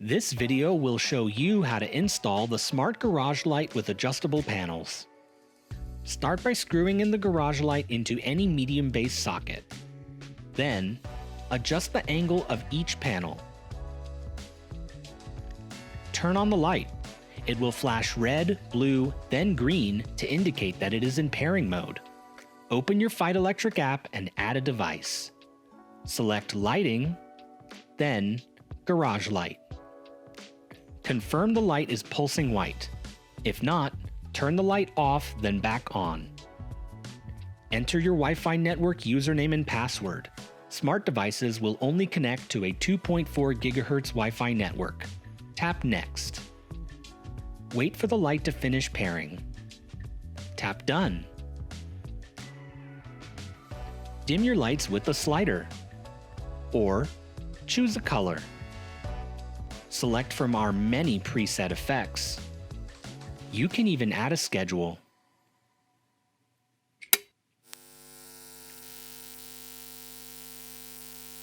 This video will show you how to install the smart garage light with adjustable panels. Start by screwing in the garage light into any medium base socket. Then, adjust the angle of each panel. Turn on the light. It will flash red, blue, then green to indicate that it is in pairing mode. Open your Fight Electric app and add a device. Select Lighting, then Garage Light. Confirm the light is pulsing white. If not, turn the light off, then back on. Enter your Wi-Fi network username and password. Smart devices will only connect to a 2.4 GHz Wi-Fi network. Tap Next. Wait for the light to finish pairing. Tap Done. Dim your lights with the slider. Or choose a color. Select from our many preset effects. You can even add a schedule.